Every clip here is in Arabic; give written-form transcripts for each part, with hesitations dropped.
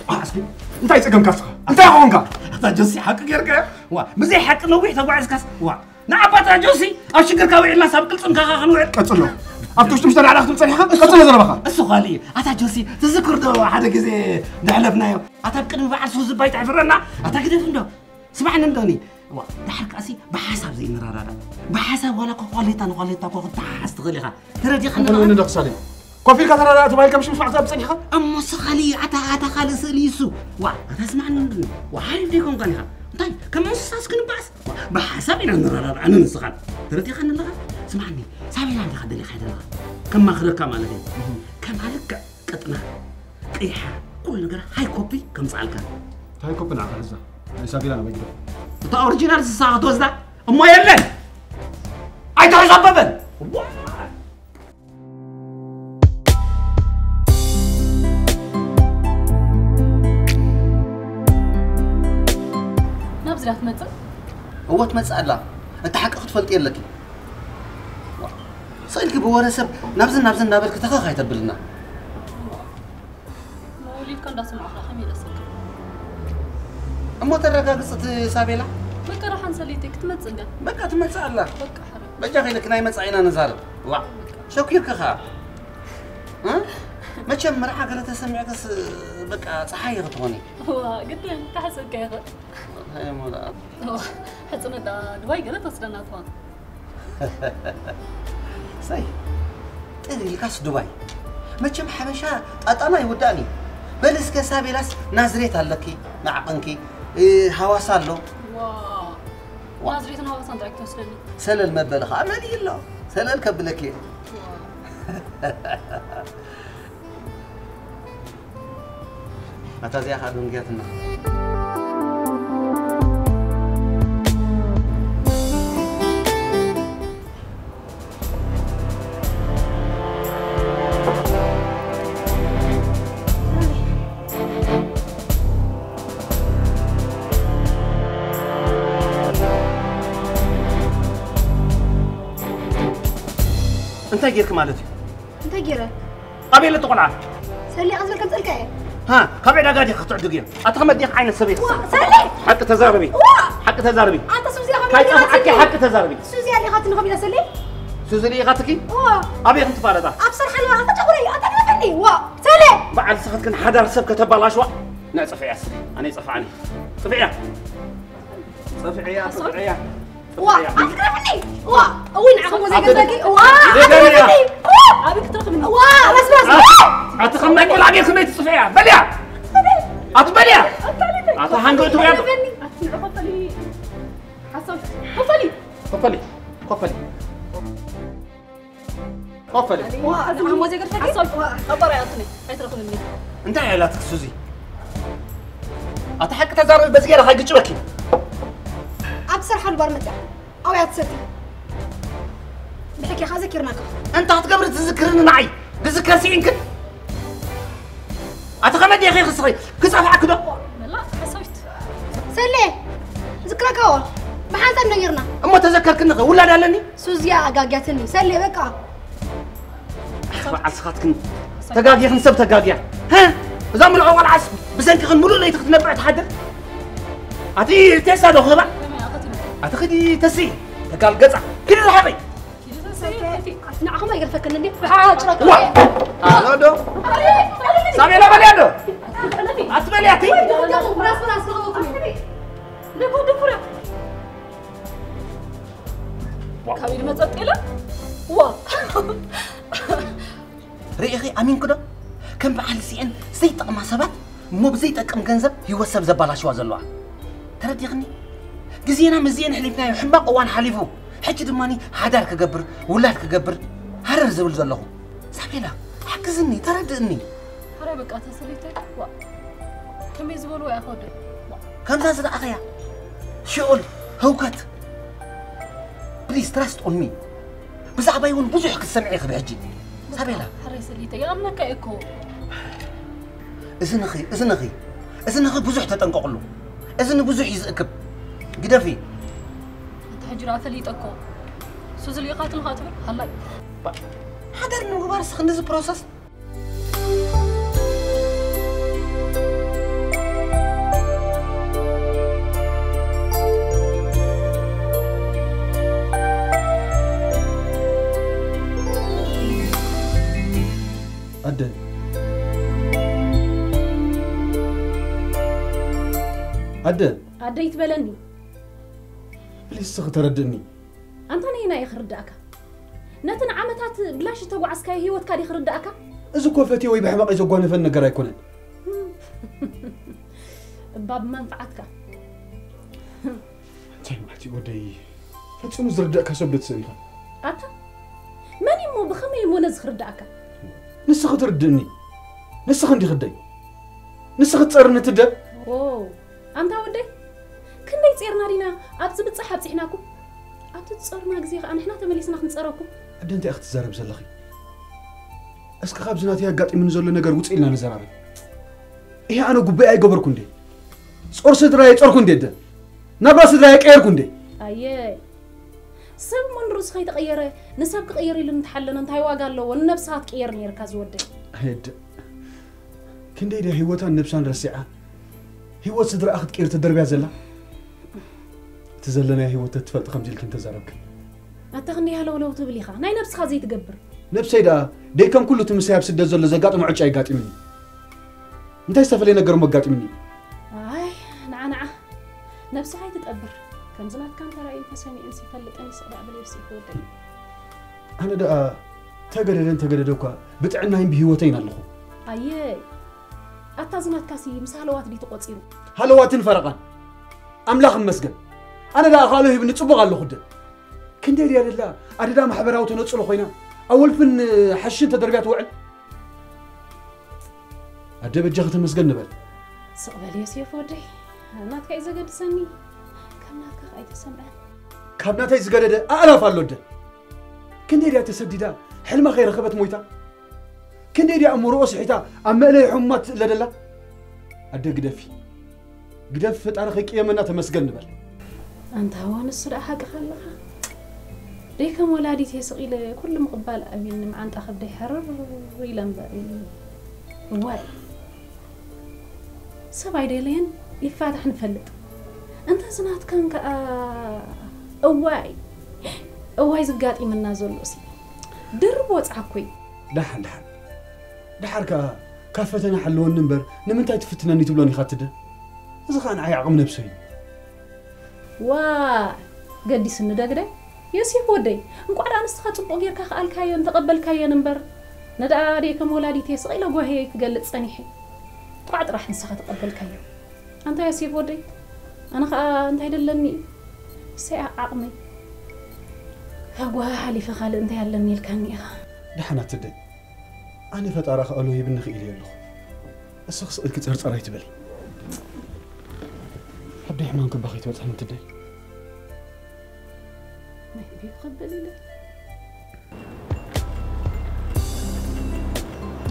اسكي انت يسقم كاسخ انت هونغا تا جوسي حق غيرك وا مزي حق نوي تبعس كاس وا نعبات جوسي او شجر كاوي لنا ساب قلصن كا خنوي قصلو ابتوش مشتري على اختم صحيحه قصلو زربخه اسو خالي اتا جوسي تذكر دو حدا غزي نحلفنايو اتا بقدم بعد سوز بايت عفرنا اتا كده فندو سمعنا ندوني وا دحرك اسي بحساب زي نرارا بحساب ولا قوليتا كو تحس تغليها تردي خلنا ندقصلي كوفي كثر تبايل كم مش محساب صحيحه اما سخالي اتا خالص ليسو وا اتا سمعنا ندوني وعارف ديكم كانها طيب كم ساسكن باس بحسابنا نرارا انا نسخان تردي خلنا لها سمعني سامي عندي خدلي خيدنا كم ما خرك كم عليك كم عليك قطنا قيحه كل نجر هاي كوبي كم صالك هاي كوبي نعم هذا حسابي انا بجيب انت اوريجينال ساعه توزدا اما يلن اي تحسببن نبزرات مص هو تمصالا انت حق تفلط يلك صايلك بورسب نابزن نابلك تخا يتبلنا موليد كان داسمع خمي دسك اما ترغاغصت سابيلا بقى راح نسليتك تمصنده بقى تمصالا بقى حرام بجا خيلك ناي مصعينا نزار وا شوكيرك خا ها ما تشم مرحا قال تسمعكس بقى صحاي غطوني هو قلت له تحسب كيف هاي مولا حصنا دواي قالت تصدنا طوان ساي تري لكاس دبي ما تشم حبشا اطانا يوداني بلس كسابيلاس نازريت عليكي معقنكي حواس الله واو نازريت حواس عندك تسلني سلل مبلخ عملي له سلل كبلكي متى زي اخذون جاتنا انت غيرك مالتي انت غيره ابي اللي تقولها سلي غزل كم تلقى ها كبعد قاعد يخطع دقيقه اتخمديك عين السبيل سلي حق تزاربي حق تزاربي انت سوزي كاي حكي حق تزاربي سوزي اللي خاطر نخبي سلي سوزي اللي غاتكي ابي انت فارضه ابصر حلوه انت تقولي انت كيفني وا سلي بعد سخت كن حدا رسب كتبلاش وا نصفي يا سلي انا صفعني صفيا صفيا وا انت كيفني وا وين عقب زي قصدك وا ابيك ترقب مني وا بس اتخمك ولا ابي خميت صفيا بليا اتبليا اتهانغو تو يا خفلي حسن قفلي وا عم زي قصدك حسن خبر يعطني حيترقب مني انت يا لا تكسوزي اتحق تزارب بزغيره هاي قچبكي ابصر حل برمجه او يا تسد بحكي خذكرناك انت هتقبر تذكرني معي تذكر سينك اتخمد يا اخي خصري كصف عكدو لا حسبت سلي ذكرك اول ما حنسى نغيرنا اما تذكرك انك ولا دالني سوزيا اغاغياتني سلي بقى على سخاتك تقاقيا نسب تقاقيا ها زعما الاول عصب بسنك خن ملو لي تنبع تحدر اتي تسا دو خبا اتخدي تسي تقال قصع كل الحقي نعم ما يقرفك اني حاجرك الو دو سامي لا بليادو اتبلياتي راس نبو دفرة كابيل ما تطيله وا ريخي امين كده كم بعل سين زيت ما سبات مو بزيت اقم جنزب يوسب زبالاش وازلوا تردي غني غزينا مزيان حليفنا حماق وان حليفو حجي دماني حدار كقبر ولاد كقبر هرر زبل زلهم سابيلا حكزني تردني هرا بقى تسليتك وا كم يزبلوا يا خود كم زاد اخيا شغل هوكت بليز تراست اون مي بزعبا يون بزح كسمعي خبحجي سابيلا هرا سليتك يا امنك ايكو اذن اخي بزح تطنققلو اذن بزح يزكب قدفي انت حجرا فليتكو سوز اللي قاتل خاطر هلا حضر نغبار سخن ذا بروسس أدى يتبلني بليس تردني أنت هنا يخردك نتن عمتات بلاش توعس كاي هي وتكادي خردك إذا كوفتي وي بحماق إذا قوانا فن نقرأ يكونن باب منفعتك تاي محتي ودي فتسمو زردك سبت سنها أتا ماني مو بخمي مو نزخردك نسخ تردني نسخ عندي خدي نسخ تصرنا تدا أوه أنت ودي كنا يصيرنا لينا أبز بتصحى بصحناكم أتصرنا جزيخ أنا إحنا تمليسنا خنصركم عند أنت أخت زارب زلخي أسك خابزناتي هقاطي من زول نجار وتصيلنا نزرابي إيه أنا قبي أي قبر كندي صور صدراي صور كندي ده نبرة صدراي كير كندي أيه سب من رز خيط غيره نسب غيري لنتحلنا انت هاي واقع له والنفس هات كيرني يركز ودي هيد كندي ده هيوتها النفسان رسعة هيوت صدر أخذ كير تدربي زلا تزلنا هيوت تفلت خمجيل كنت زاربك أتغني هلو تبليخا ناي نفس خازي تقبر نفسي ده كم كله تمسيها بسدة زل زقاط ومعج أي قاطي مني انت يستفلي نقر مقاطي مني اي نعا نفسي هاي تتقبر كم زمان كان ترى فسامي انسي فلت اني سأدع بليفسي فودي أنا ده تقدرك بتعنا هم بهوتين اللخو أيه أتازمات كاسي مسالوات دي تقصيرو هلوات فرقان أملاخ مسجد أنا ده أخاله ابن تصبغ اللخو ده كندي يا الله أنا ده محبراو تنصلو خوينا أول فن حشين تدربيات وعل أدب الجغة مسجد نبل سقبل يسيف ودي ناتك إذا قد سني كم ناتك خايت سمع كم ناتك إذا قد أعرف اللو ده كندي يا تسديدا حلم خير خبت مويتا كندي يا أمور وصحيتا أما لي حمات لدلا أدب قدف تاريخك يا منا تمسجد نبل أنت هون السرعة حق خلها ريكم ولادي تسقيل كل مقبال أبين مع أنت أخذ دي حرر ويلم واي سبعي ديلين يفاتح نفلت أنت زنات كان أواي زقاتي من نازل لوسي درب وصعكوي دحر كافتنا حلون نمبر نمنتاي تفتناني تبلوني خاتده إذا خان عي عقم نفسي وا قدي سندقدي يسيف ودي انكو على نسخه صبو غيركا خالكايو تقبلكايو نمبر ندعا ديكم ولادي تيسقيله غوهي تقلص صنيحي طقعت راح نسخه تقبلكايو انت يسيف ودي انا انت يدلني ساعه عقمي هغوا حالي فخال انت يالني الكاني دحنا تدي انا فطاره خالو يبن خيل يلو اسخ كتصرصر يتبلي حبي حمان كن بخيت وصح تدي ما بيقبل لي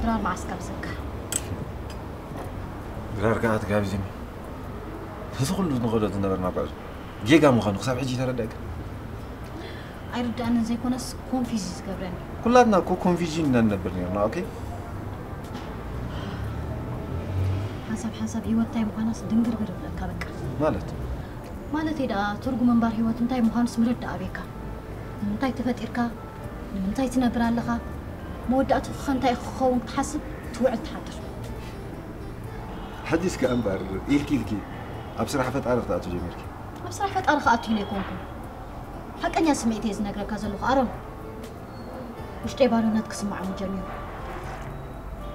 درار معسكر زكا درار قاعد قابزني تدخل نقولت نبرنا بعد جيجا مخن خصاب حجي تردك أيرد أنا زي كونس كونفيزيز قبرني كلنا كونفيجين ننبرني اوكي حسب هيوت تايم كونس دنجر بك مالت إذا ترجو من بار هيوت انتاي مخانس مرد أبيكا انتاي تفتيركا انتاي تنبر لها مودة خنتاي خون تحسب توعد تحضر حديث كأنبار إلكي أبصراحة فتعرف تأتو جميلك أبصراحة فتعرف أتو ليكونكم حق أني سمعتي إذا نقرأ كذا لغة أرون وش تبالو نتقسم معهم جميل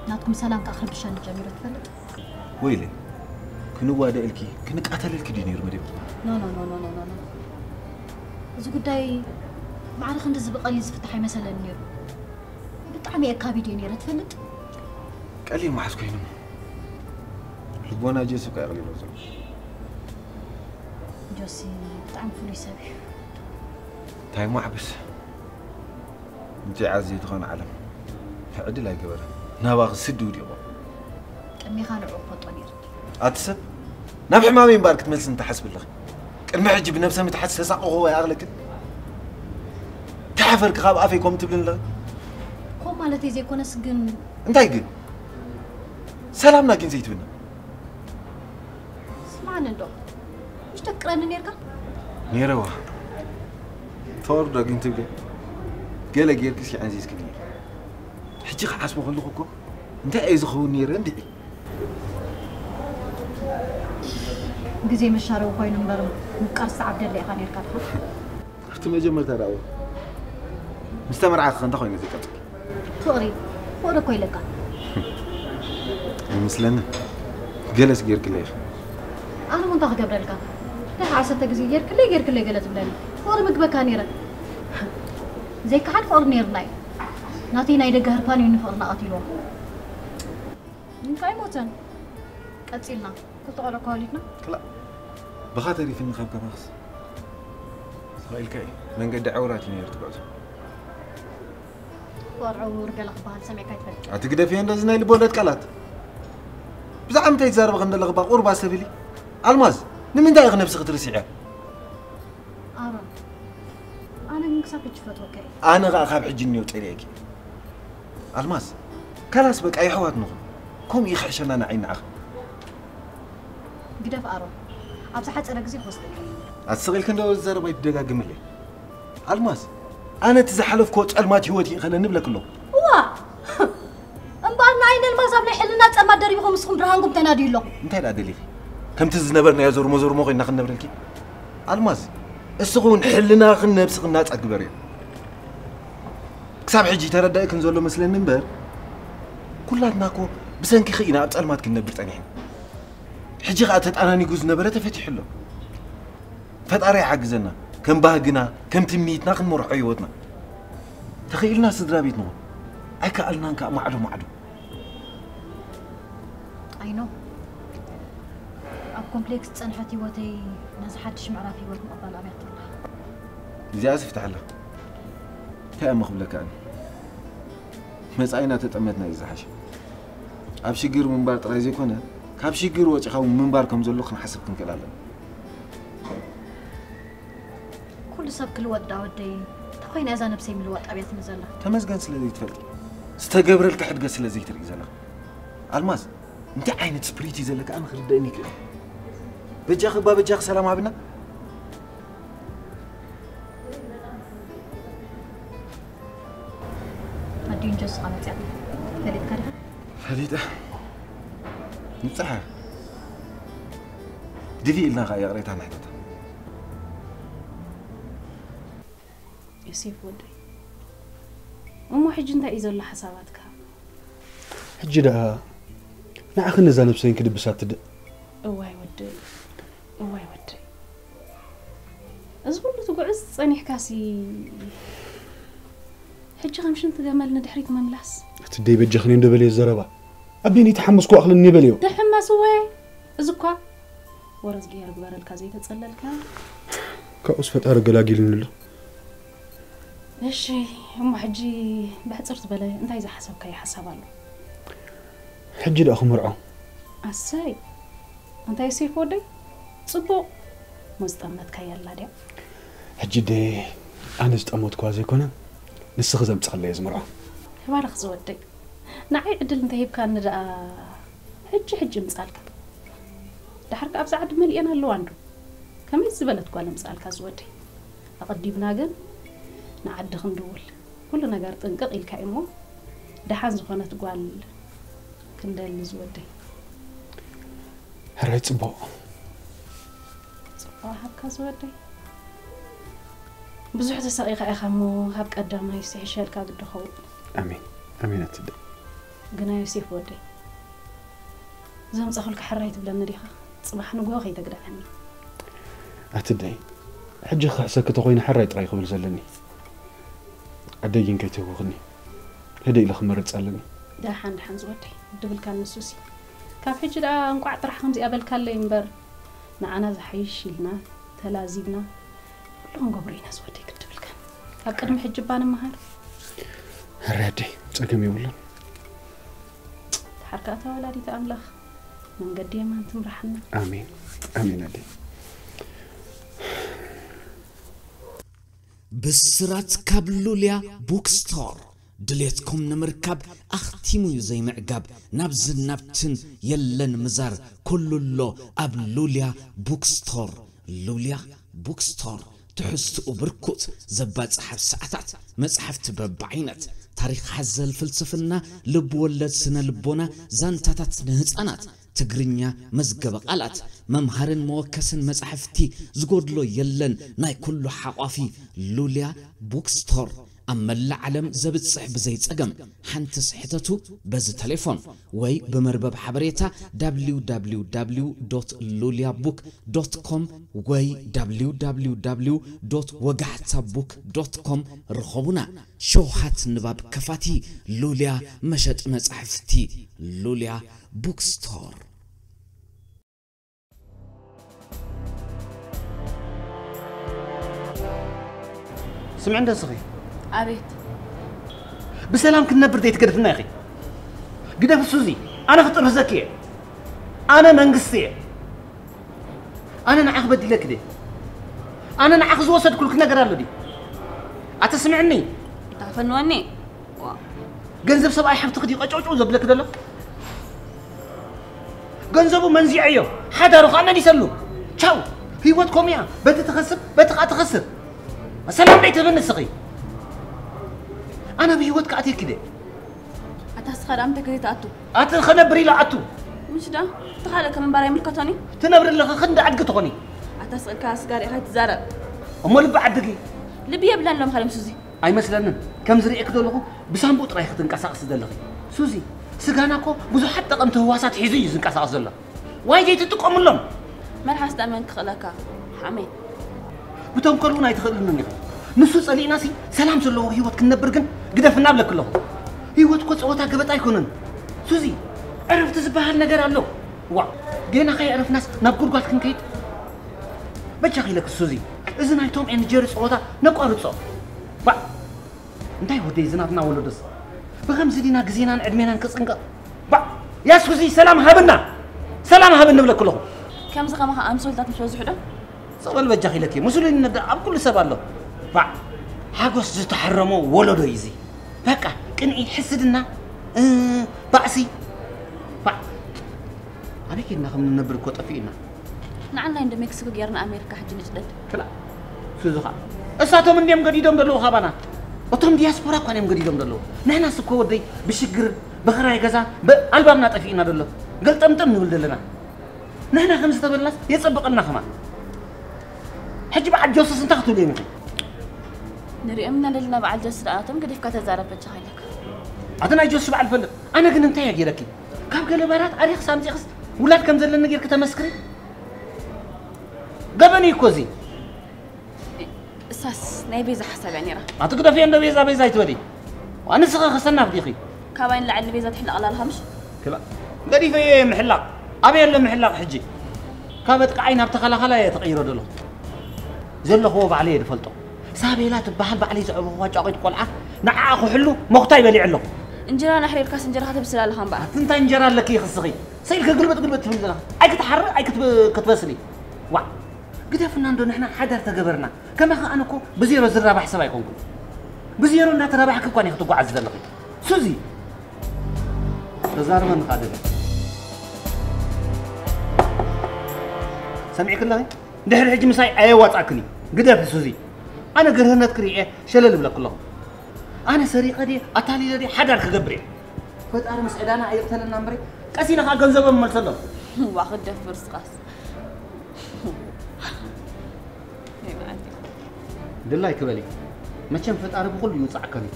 ناتكم سلام كأخر بشان جميل تفلت ويلي كنو وادا إلكي كنك قتل إلكي دينير مديب لا إذا قداي معرخ ندز بقليل زفتحي مثلا نيرو بطعمي أكابي دينير تفلت قليل ما حسكو هنا لبوانا جيسو كأغلي لوزر جوسي بطعم فلو يسابي تاي معبس انتي عزي تغان علم فعدل هاي قبرة ناباغ سدو ديبا كمي خانو عوفو طنير أتسب نابح مامي مبارك تملس انت حسب الله المعجي بنفسه متحسس ساقه هو ياغلك تعفرك غاب أفيكم تبلن له كوم مالتي زي كونا سجن انتاي قل سلامنا كن زيت بنا سمعنا ندو مش تقرأنا نيركا نيروا فور داقين تبقى قال غير كسي عزيز كبير حجي حاسبو خلقكم انت اي زخو نير انت جزء من الشهر وخوين مبرم مقرص عبد الله خانير كاتها اختي مجمر تراوي مستمر عاخ انت خوين زي كتك فوري كويلك مثلنا جلس غير كليخ انا منطق قبل لك لا عسى جزء غير كلي جلس بلاني فوري مكبه كانيره زي كحد فور نيرناي ناتي ناي دغ هربان ينفرنا اتيلو من كاي موتن قصيلنا كتقرا كوليتنا لا بخاطري في النخب كباخس سؤال كاي من قد عوراتي نير تبعت ورعور قلق بال سمع كاي تفل اتقدر في اندز ناي لبولت قالات بزعم تي تزارب غند لغبا قربا سبيلي الماز نمن دايغ نفسك ترسيعه أنا نكسب جفت أوكي. أنا غاخاب حجني وتريكي. الماس كلاس بك أي حوات نغم. كم يخشن أنا عين عخ. قدف أرو. أبصحت أنا جزء بسيط. الصغير كان دول الزربة يدقق جملة. الماس أنا تزحلف كوت المات هوتي خلينا نبلك له. واه. أمبارنا عين المزاب لحلنا تأمر دريبهم مسخم برهانكم تنادي له. أنت لا دليل. كم تزنبرنا يا زور مزور مغين نخن نبرلكي. الماس السخون حلنا خلنا بسخنا أكبر. كسب حجي ترى دايك نزول له مثل النمبر. كلاتنا كو بسنك خينا أبصر ما تكن نبرت أنيهم. حجي قاتت أنا نيجوز نبرة فتح له. فتقري حجزنا كم باهجنا كم تمنيتنا خن مرح عيوتنا. تخيلنا صدرابيتنا. أكلنا نك معلو. I know. كومبلكس تصنحتي وتي نزحتش معرفي وقت مقبل أبيت الله. زي أسف تعالى. تأم قبلك أنا. مسأينا تتأمتنا إذا حش. أبشي جير من بار ترى زي كنا. كابشي جير وجه خو من بار كم زلوا نحسبكم كلالا. كل سب كل وقت داودي. تخين إذا نبسي من الوقت أبيت نزله. تمسجن سلذي تفرق. استجبر لك حد قص سلذي تري زله. الماس. أنت عينة سبريتي زلك أنا خردني كده. بجاخ باب بجاخ سلام عبنا. الدين جس قامت يعني. فريد كده. فريدة. نصحى. دفي لنا غاية قريت عن حدتها. يوسف ودي. أمو حج أنت إذا الله حساباتك. حج ده. نأخذ نزال نفسين كده بسات ده. واي ودي. أزبط تقعد صني حكاسي. حج خمسين تجمل ندحريك مملس. تدي بتجخني ندبلي الزربة. أبيني تحمس كوا أخلني بليو. تحمس وين؟ زكوا. ورز جير ببر الكازي تتصلل كان. كأس فتار جلاجيل له. إيش أم حجي بعد صرت بلا أنت إذا حسب كي حسب له. حجي ده أخو مرعو. أساي. أنت يصير ودي؟ صبوا. مستمت كي الله ده. حجي ده أنا استأموت كوازي كنا. نسخ زم تصلي يا زمرعو. بارخ زودي. نعي عدل أنت هيب كان نرى حجي مسألك. ده حركة أبسعد مليان هاللو عنده. كم يزبلت قال مسألك زودي. أقديبنا جن. نعد خندول. كل نجار تنقل الكائمو. ده حنز خانة قال كندل زودي. هريت صبوا. هبك زودي. بزح تساقي أخمو هبك قدام يستحي شارك قد خو. أمين أتدى. قنا يوسف ودي. زم صخلك حريت بلا مريخة. صباح نقول خي تقدر عني. أتدى. حج خاصك تقوين حريت رايق بالزلني. أدين كي تقولني. هدي إلى خمرت سألني. ده حن زودي. دبل كان نسوسي. كاف حج ده انقع طرح خمسي قبل كله ينبر. نعنا زحيش لنا تلازيبنا. كلهم قبرينا زودي كدبل كان. هقدم حج بان مهار. هريدي تقمي ولا. حركاتها ولادي تأملخ. من قد ما أنتم رحنا. آمين أدي. بسرات كابلوليا بوكستور دليتكم نمركب أختيمو زي معقب نبز نبتن يلن مزار كل اللو أب لوليا بوكستور لوليا بوكستور تحس أبركوت زبات صحف ساعات مصحف تببعينت تاريخ حزل فلسفنا لب ولد سنة لبونا زانتاتات نهزانات تقرنيا مزقب قالات ممهرن موكسن مصحفتي زغودلو يلن ناي كله حقافي لوليا بوكستور أما العالم زبط صحب زي تسقم حنت صحتتو بز تليفون وي بمربب حبريتا www.luliabook.com وي www.wagaxtabook.com رخبونا شوحات نباب كفاتي لوليا مشت مصحفتي لوليا بوكستور سمعنا ده صغير أبيت بسلام كنا برديت كده في الناخي قدام سوزي أنا خطر زكية أنا منقصية أنا نعخ بدي لك دي أنا نعخذ وسط كل كنا قرار لدي أتسمعني تعرفني جنزب سبعي حب تقدي قجوج زبلك ده له جنزبه منزعيه حدا رخانا يسلو تشاو هيوتكم يا بتتخسر بتخسر السلام بيت من السقي أنا بهيوت كأتي كده أتسخر أمتى كده تأتو أتخنا بريلا أتو مش ده تخيل كمان براي ملكتوني تنبر اللي خند عد قطوني أتسخر كاس قاري هاي تزارب أمال بعد دقي لبي يبلان لهم خالم سوزي أي مثلاً كم زري أكدو له بسامبوت رايح تنقص دلغي سوزي سجاناكو بزو حتى قمت هواسات حزي ينقص دلغ واي جيت تقوم لهم مرحس تأمن خلاك حمي بتوم كلونا يتخلون مني نسو صلي ناسي سلام سلو هيوت كنبرجن قدف النابل كله هيوت كوت صوتا قبط أيكونن سوزي عرفت زبها النجار الله وا جينا خي عرف ناس نبقول قالت كنكيت بتشغي لك سوزي إذا نايتهم إن جيرس صوتا نقارد صوت با انتي ودي زناتنا ولدس بخمس دينا جزينا عدمينا نكسنقا با يا سوزي سلام هبنا بلا كلهم كم زغمها أمسولتات مش وزحده صبل بجاخي لك مسؤولين نبدا بكل سبب له با حاجوس تحرموا ولدو يزي بقى كني حسدنا بأسي با عليك إننا خمنا نبر كوت أفينا نعنا عند مكسيكو جيرنا أمريكا حج نجدد كلا سوزها أساتهم من يوم قديدهم دلو خبنا وتم دياسبورا كان يوم قديدهم دلو نحن سكوا ودي بشجر بخراي جزا بألبامنا تفينا دلو قلت أمتم نقول لنا نحن خمسة بالناس يسبق لنا خمان حج بعد جوسس انت اختو لي مخي نري امنا لنا بعد جوسس آتم قد يفكا تزارب بجهايلك عطنا جوسس بعد فلق انا قلت انت يا جيركي كاب قال بارات اريخ سامتي خس ولاد كم زلنا غير كتمسكري قبني كوزي اساس ناي بيزا حساب يعني راه اعتقد في عنده بيزا يتودي وانا صغير خسرنا بديخي كاين لعل بيزا تحل على الهمش كلا قدي في محلاق ابي يلا محلاق حجي كابت عينها بتخلخله يتغير دلو زل هو بعليه دفلطو سابي لا تبحل بعليه زعبه واجاقيت قلعه نعاخو حلو مقطاي بليع له انجرانا حرير كاس انجرا هتبسل لهم بعد انت انجرا لك يا خصغي سيلك قلبت تفهمنا اي كتحرق اي كتبسلي وا قد فناندو نحن حدر تجبرنا كما انا كو بزيرو زرابه حساب يكونكم بزيرو نا ترابحك كون يخطو عز دلقي سوزي رزار من قادر سمعي كله دحر حجي مساي اي واصاكني قدف سوزي انا قرهنت كريه شلل بلا كله انا سريقه دي اتالي دي حدر كغبري فتار مسعدانا ايقتلنا امري قسينا خا غنزب ملسلو واخد دفر سقاس دلاي كبلي ماشم فتار بكل يوصعكني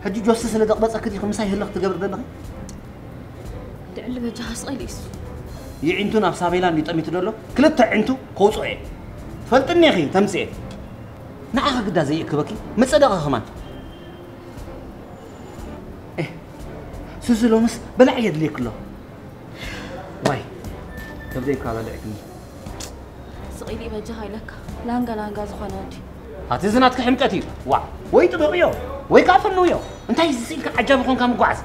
حجي جوسس لدقبصك دي خمساي هلق تغبر دلخي دعل بجهاز قيليس يعنتو ناف سابيلان يطميت دلو كلتا عنتو كوصعي فلطني اخي تمسي نعاخ قدا زي كبكي مصدقه خمان سوسلومس بلا يد لي كله واي تبدي كالا لعكني سقيلي بجهاي لك لانغا زخاناتي هاتي زناتك حمقتي وا وي طبيو وي كافنويو انت يسيلك عجب كون كام غواز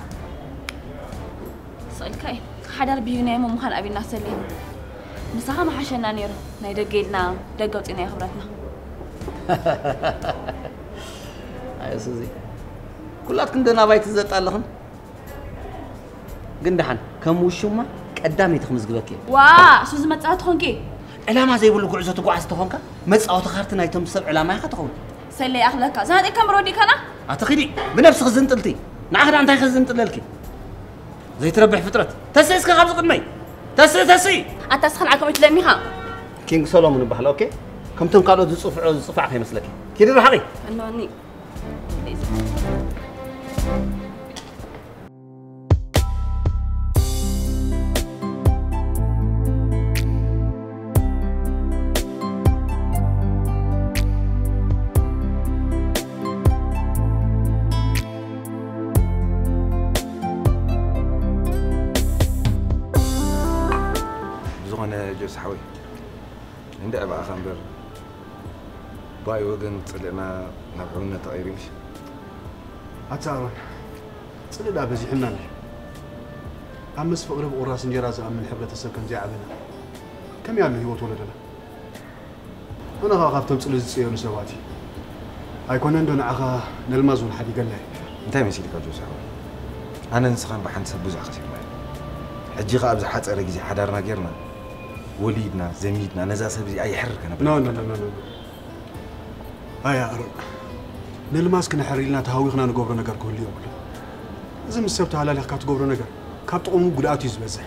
سألكاي حدار بيوناي ممخان ابي الناس اللي مسخه ما حشنا نير ناي دغيلنا دغوطينا خبرتنا اي سوزي كلات كندنا بايت زطالخن قندحن كم وشوما قدامي تخمس غبكي وا سوز مصات خونكي علامه زي بلو غعزو تغعز تخونكا مصاو تخارت نايتم سب علامه يخطون سلي اخلك زاد كم رودي كنا اعتقدي بنفس خزنطلتي نعهد انت خزنطللكي زي تربح فطرت تسيسك خبز قدمي تسي أتسخن عكم تلميها كينغ سولومون بحال اوكي كمتم قالوا زصفع خيمسلك كيدي روحي أنوني جوز حوي عند أبا خنبر باي وجن طلعنا نبعونا تغيريش أتعرف طلعنا بزي حنان أمس فقرب وراس جرازة من حبة السكن زي عبنا كم يعني هو طول لنا أنا خاف تمثل الزيار لسواتي هيكون عندنا عقا نلمزون حد قال لي أنت مسيلك جوز حوي أنا نسخن بحن سبوز عقتي معي حجي غاب زحات على جزي حدارنا غيرنا وليدنا زميدنا نزا سبزي أي حرك أنا لا يا أرن نلماس كنا حريلنا تهاويخنا نقبر نجار كل يوم إذا مسبت على لك كاتقبر نجار كاتقوم قلاتي زبزة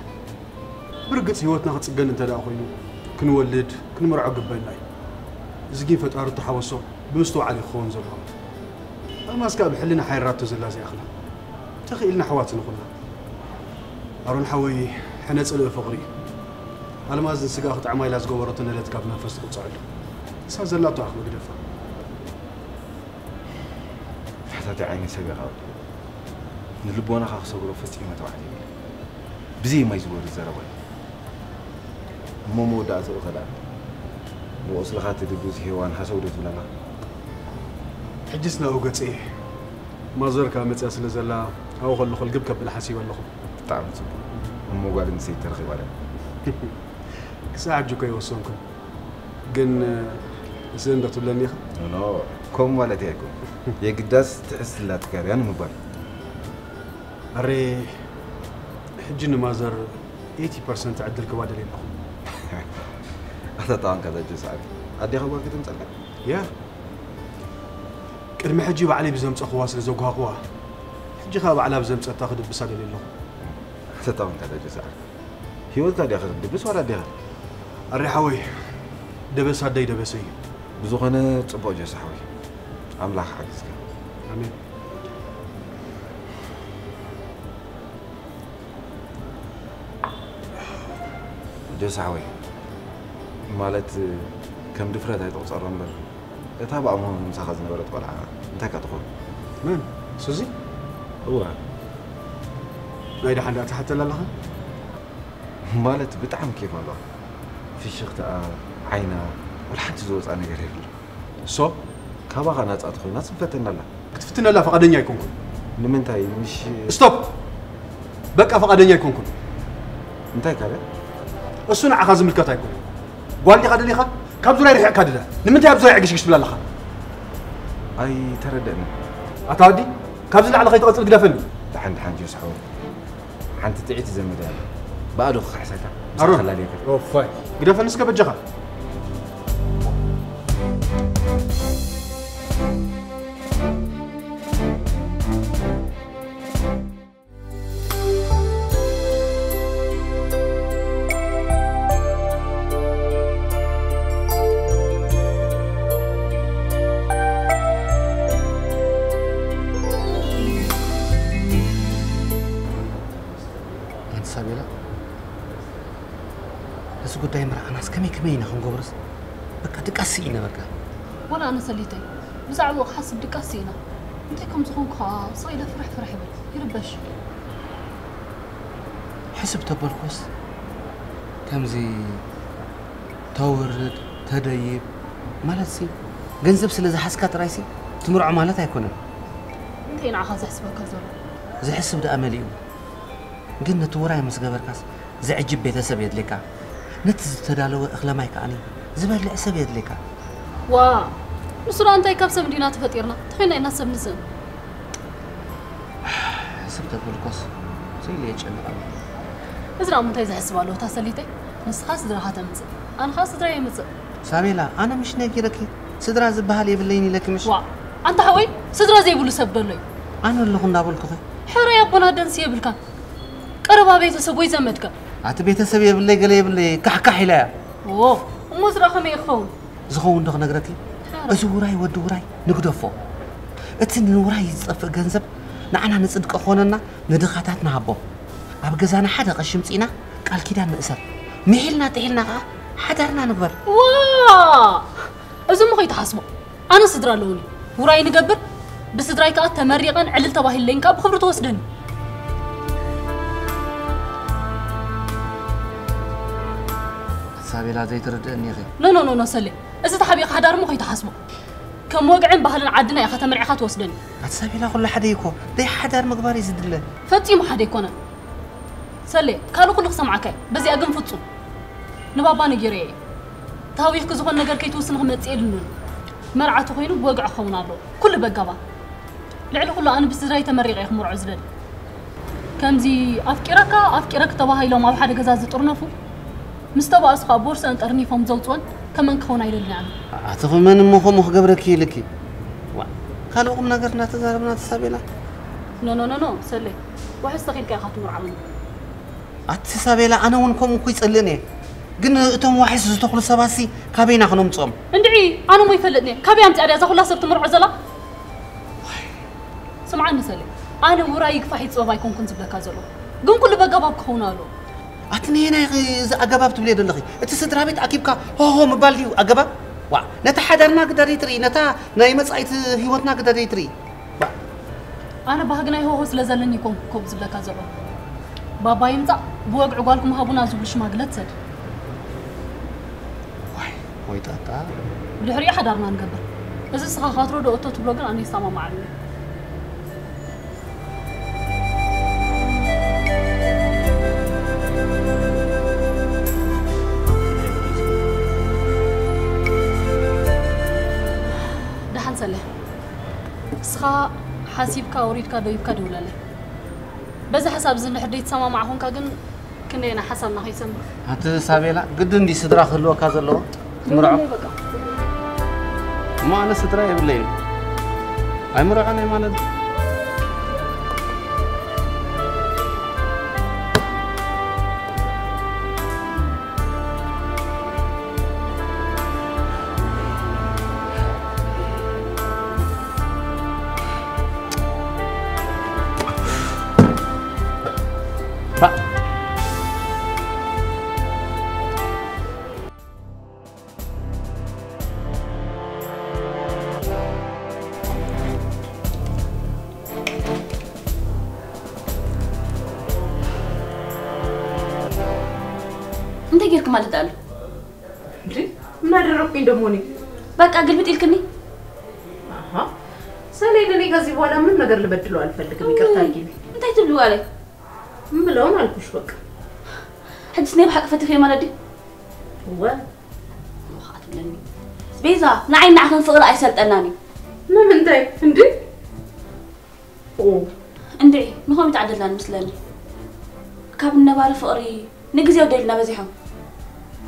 برقت هوتنا قد سجن أنت داخلين كنولد كنمرعق بيننا زقين فترة التحوصو بمستوى علي خون زلهم الماس كاب حلنا حيرات تزلا زي أخلا تخيلنا حواتنا قلنا أرن حوي حنا تسألوا فقري على ما زين سجاخت عمايل أزجو ورطنا لا تكابنا فست قصعد سازلا تأخذ قدفة حتى عيني سجاخ نلبونا خاصة قرو فستي ما توعدي بزي ما يزور الزرباي مو دعت الخدع وأصل خاتي تجوز هوان حسودت ولا لا حجسنا أوقات إيه ما زرك متى أصل زلا أو خل جبك بالحسي ولا خل تعرف مو قاعد نسيت ترخي ولا ساعة جوكا يوصلكم جن زين ده تقول لي نو كم ولا تيكم يقدس تحس لا تكاري أنا مبالي أري حجنا ما زر 80% عدل كوادر لهم هذا طبعا كذا جزء عادي أدي خبر كده نطلع يا كرم حجي وعلي بزمت أخواس لزوجها أخوها حجي خاب على بزمت تاخذ بسالة لهم هذا طبعا كذا جزء عادي هي وقت ياخذ دبس ولا ديها الرحوي دبس هدي دبسي بزوجنا تبغى جالس حوي أملاح حاجز آمين جالس حوي مالت كم دفرات هاي توصل رمبر تابع مهم مسخزنا برد قلعة انت كتقول من سوزي هو نايدا حدا تحت لها مالت بتعم كيف الله في شغل عينا ولا حد زوج أنا قريب صو كابا قناة أدخل ناس مفتنا لا كتفتنا لا فقدني يكونكم لمن تاي مش ستوب بقى فقدني يكونكم انتي كذا السنة عخاز ملكات يكون قال لي قدني خا كم زراير يحكي هذا لمن تاي بزراير عقش بلا لخا أي ترددني أتعدي كم زراير على خيط قتل قدفني حن جوز حول حن تتعيت زمدان بعده خحسيتها أروح خلالي كده أوف فاي قدفني سكب الجخا قلت يا مرا أنا كمي نخون قبرص بقى دقاسينا بقى ولا أنا سليتي بزعل وقت حسب دقاسينا أنت كم تخون خا صيلة فرح يربش حسب تبركوس كم زي تورد تديب مالتسي جنزب سلزة حسكات رايسي تمرع مالتها يكونن أنت ينعها زحسبك هزول زي حسب ده أمليو قلنا توراي مسقبركاس زي عجب بيتسب يدلكا نتز تدالو أخلامايك عني زبال لأسب يدلكا وا نصرا أنت يكابس مدينة فطيرنا تخيلنا إنها سب نسن حسب تبركوس زي اللي يجمع إزرع من تيزح سوالو تاسليتي نس خاص درها تمز أنا خاص درا يمز ساميلا أنا مش ناكي لكي سدرا زبها يبليني لك مش وا أنت حوي سدرا زي بلو سب دلوي أنا اللي خن دابل كذا حرا يا بنا دنسي بالكان قربا بيت سبوي زمدك أتبيت سبيه بالله قلي بالله كحكح لا أوه مزرعة خمي يخون زخون دغ نغرتي أزوراي ودوراي نقدفو أتن وراي يصف جنزب نعنا نصدق خوننا ندخاتاتنا عبو أب جزانا حدا قشمصينا قال كيدان مأسر مهلنا تهلنا حدرنا نكبر واه أزم خي تحسبه أنا صدر لوني وراي نقبر بس دراي كات تمريقا علل تباهي لين كاب خبر توسدني سابي لا زي تردني غير لا سلي إذا تحبيق حدار مو خي تحسبه كم وقعن بهلن عدنا يا خا تمريع خا توسدني سابي لا كل حدا يكون دي حدار مقبار يزد له فتي ما حدا يكون سلي كانوا كل سمعك بزي أقم فتو نبابا نجري تاويخ كزخون نجر كي توصل هم تسألون مرعته خينو بوقع خونا له كل بقبا لعله كله أنا بس راي تمريغ يخمر عزلن كم زي أفكرك تباهي لو ما بحد جزاز ترنفو مستوى أصحاب بورصة أنترني فهم زوجون كمان خونا يلنا أعتقد من مخ قبرك يلكي قالوا قمنا قرنا تزاربنا تسابينا نو سلي واحد استغيل كي أخذ مرعمل أتسابيلا أنا ونكم كويس قلني قلنا أتم واحد تدخل سباسي كابينا خنوم تصوم اندعي أنا ما يفلتني كابي أمتى أريد أخذ صرت مرعزلة سمعني سلي أنا ورايك فحيت صوبا يكون كنت بلا كازلو قم كل بقباب خونا له أتني هنا أقباب تبليد اللغي أتسدر بيت أكيبك هو مبالي أقباب وا نتحدرنا قدر يتري نتا نايمس عيت هيوتنا قدر يتري أنا بهجنا هو سلزلني يكون كوبز بلا كازلو بابا يمتع بوق عقالكم هابونا زوجش ما قلت سد واي تاتا بالحرية حضرنا نقبر إذا سخا خاطرو دو أوتو تبلوغن أنا يسامع معلم دحن سله سخا حاسيبك وريدك دويبك دولله بس حساب زن حديت سما معهم كاجن كنا أنا حسبنا هاي سما هات سابيلا قدن دي صدرا خلوا كازلو مرعب ما أنا صدرا يبلين أي مرعب أنا مالد أنت غيرك ما تدال ليه ما دربكين دموني بقى قلبت لكني اها ساليني غازي ولا من ነገር ልበድለው አልፈልግም ይቅርታ አድርጊልኝ انت تبلو علي ምለውን አልኩሽ በቃ حدثني بحق فتخي مالدي هو وخات بلني بيزا نعين نعكن فقر اي سلطناني ما من تاي اندي او اندي نخوم يتعدلنا مسلاني كاب النبار فقري نغزيو ديلنا بزيحم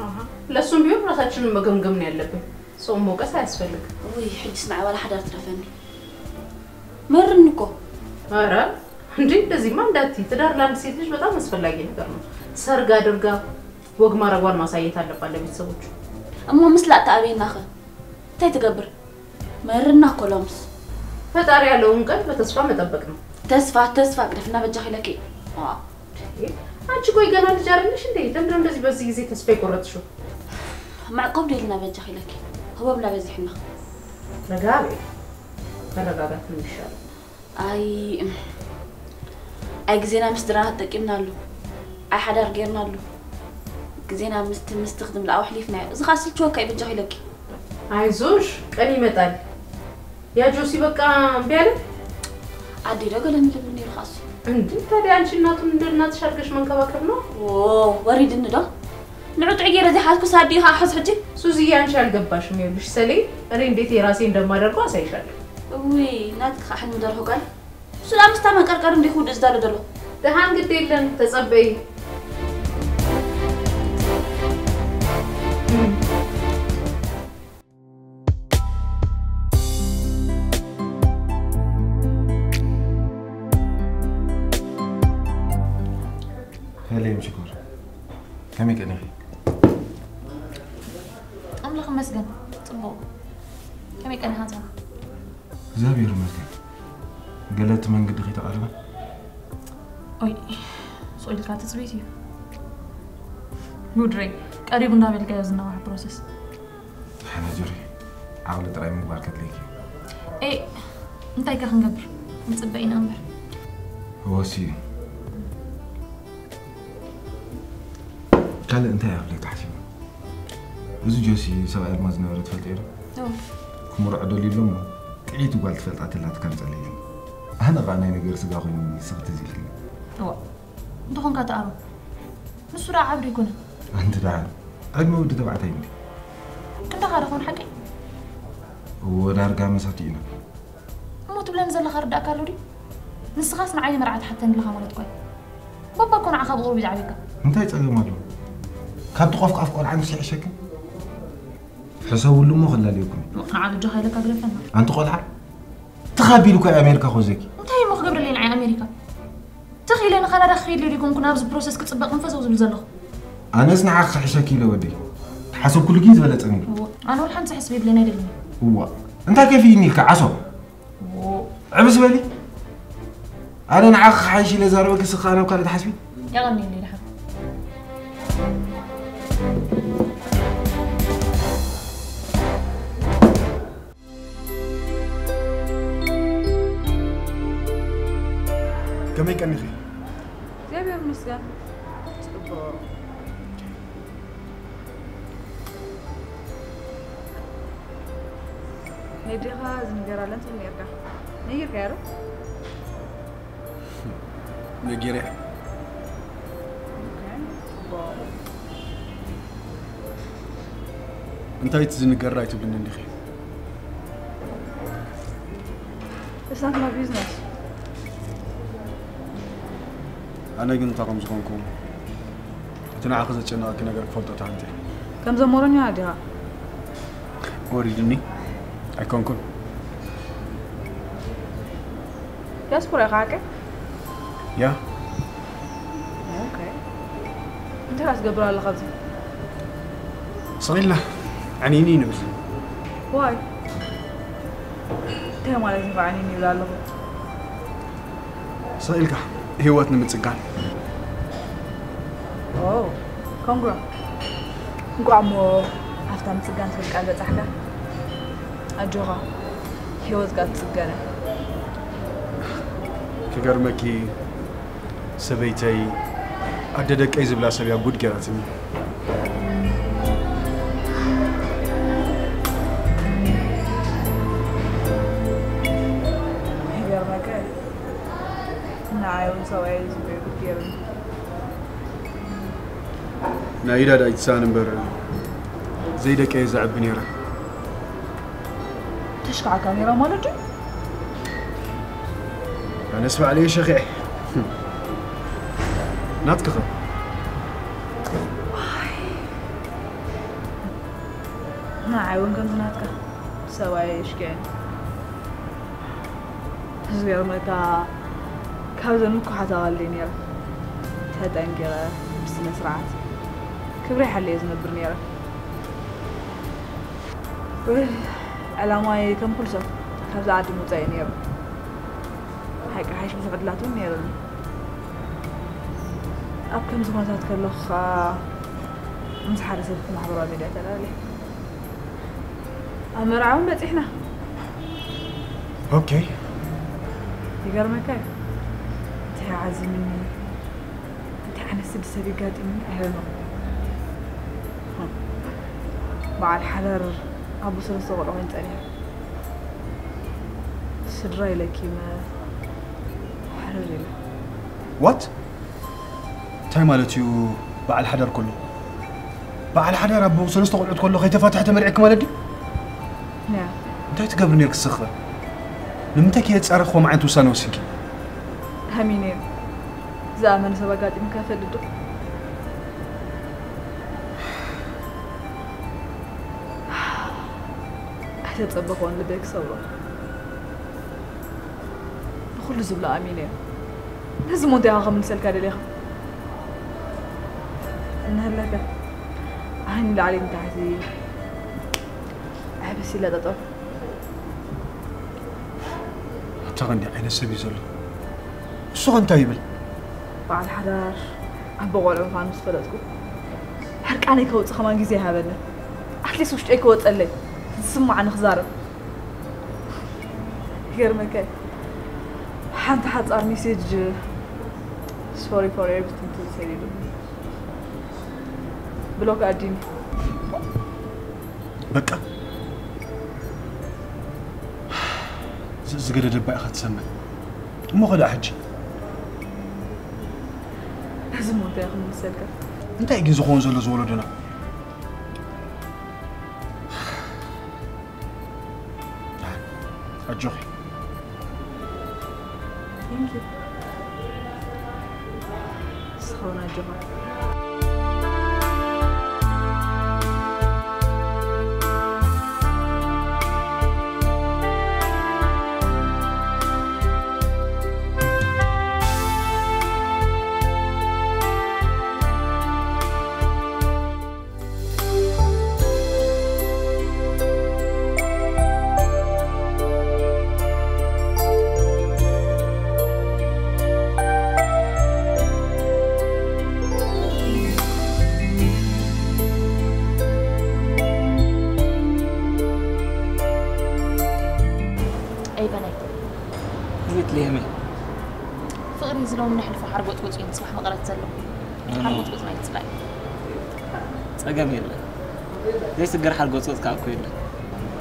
اها لسون بيوم راساችንን መገምገም ነው ያለብን ሰው ሞቀስ አያስፈልግ ወይ حج اسمع ولا حدا ترفني مرنكو ኧረ እንዴ እንደዚህ ማንዳቲ ትዳር ላንድ ሴት ልጅ በጣም አስፈላጊ ነገር ነው ሰርግ አድርጋ ወግ ማረጓን ማሳየት አለባት ለቤተሰቦቹ اما مسلا تعبينا اخ تاي تقبر مرنا كولومس ፈጣሪ ያለውን ቀን በተስፋ መጠበቅ ነው تسفا قدفنا بجاخ لكي አንቺ ቆይ ገና ልጅ አይደለሽ እንዴ ለምን እንደዚህ በዚህ ጊዜ ተስፋ ይቆረጥሽው معقوب ديلنا بجاخ لكي هو بلا بزحنا ረጋቤ ተረጋጋት ነው ይሻላል اي غزينا مستراحه تقيمنالو اي حدار غيرنالو غزينا مستخدم لاو حليفنا اذا خاصل توكاي بجاخ لكي አይዞሽ ቀን ይመጣል ያ ጆሲ በቃ ቢያለ عادي رجل من اللي رخص እንዴ ታዲያ አንቺ እናቱን እንደናትሽ አድርገሽ መንከባከብ ነው وريد انه نعط عيره زي حالكو صاديها حس حجي ሱዚዬ አንቺ አልገባሽም ይኸውልሽ ሰሌ እኔ እንዴት የራሴ እንደማደርገው አሳይሻለሁ وي ناتك خحن مدرهو قال سلام استما قرقر اندي خود ازدالو دلو ደሃን ግድ የለም ተጸበይ هلا يمشيكور كمي كني أملاخ مسجن طبق كمي كان هذا زابير مسجن قالت من قد خيت أربعة أي سؤالك كاتسبيتي مودري قريب نعمل جاهز نوع بروسس أنا جري عاولت رأي مباركة ليكي إيه أنت هيك خنقبر متصبقين أمر هو سي قال أنت يا أبليك حسيبه بزو جوسي سواء المازنا ورد فلتيرة كمر عدو لي لما كعيتو قالت فلتات اللي تكنت عليهم أنا غاني نقر سقاخوني سقط زيلكي هو أنت خنقا تعرف نسورة عبري كنا أنت دعان أجمع ودي تبعتين كنت خارخون حقي ونرجع مساتينا مو تبلا نزل خرد أكالوري نسخاس معي مرعت حتى نلقى مرات كوي بابا كون عخاب غربي دعبيك أنت يتأجل ماله كاب تقف أفكار عن سيء شكل حسوا له ما خلى ليكم وقنا على الجهة لك أقرفنا أنت قلعة تخابي لك أمريكا خوزيكي أنت هي مخبر لين عن أمريكا تخيل أنا خلا رخيل ليكم كنا بس بروسس كتسبق نفسه وزلزله أنا أسمع أخ حشاكي لودي حسب كل جيز ولا تأمين أنا ولا حنت حسبي بلنا يدلني هو أنت كيف يني كعصب عبس بالي أنا نعخ حيشي لزاروك سخانة وكانت حسبي يلا مني اللي لحق كم يكني خي زي بيوم مسجن هيديها زنجرة لن تنيرك نيرك يا رب نجيري انت يتزنجر رايت بلن ندخي It's not my business. أنا جنت أقوم زخونكم تنعقد أنا كنا قرق فلتو تانتي كم زمورني عادها أريدني أكونكم يا سبورة خاكة يا أوكي أنت راس قبل على خبز صغير له عنيني بس واي تها ما لازم عنيني ولا له صغير هيواتنا متسقان أوه كونغرا كونغرا عمو عفتا متسقان تلك قلبة تحكا أجوغا هيوات قاد تسقانة كقرمكي سبيتي أددك أيز بلا سبيا بود جراتني كقرمكي نعيون سوائي زبير بود جراتني نايدا دا يتسان بر زيدك أيز عبنيرة تشكع كاميرا مالجي أنا أسمع عليه شيخي ناتكخه نعيون كنت ناتكخ سوائي إشكين زغير مكا كابزن مكو حتى غالين يرى تهدنجرة بسنة سرعات كبري حلي يزنبر نيرة علاماي كم كل سنة كابزا عادي موتاي نيرة هيك عايش بتبدلاتون نيرة أب كم زمان تتكلخ مسح رسالة محبرة ميديا تلالي أمر عون بس إحنا أوكي يقرمك أنت عازم مني أنت أنا سد سبيقات مني أهلا مع الحلر أبو سر صغر وين تاني سدراي لك ما حلري له وات تاي مالتيو بعد الحدر كله بعد الحدر أبو سر صغر كله خي تفتحت مرعك مالدي نعم أنت تقبرني لك السخرة لمتك يتصرخ وما عنده سانوسيكي همينين زامن سباقات مكافأة دو تطبق وان لديك صورة بخل زبلا أمينين لازم وديها من سلك على ليها نهلك عين العليم تحتي أحبسي لا تطور تغني عين السبي زلو شو أنت يبل بعد حدار أبغى أقول عن مستقبلكم حرك أنا كوت خمان جزء هذا أحلى وش كوت قال لي تسمع عن خزارة غير مكان حد أر مسج sorry for everything to say بلوك أديني بقى زقد دبا أخذ سمع مو غدا حجي لازم أنت يا أخي مسلك أنت يجي زخون زول زولدنا أجوخي thank you سخونا أجوخي زلون نحلف حرقوت وجين صباح ما قرأت زلو حرقوت وجين ما يتسلع تسقم يلا زي سجر حرقوت وجين كأكو يلا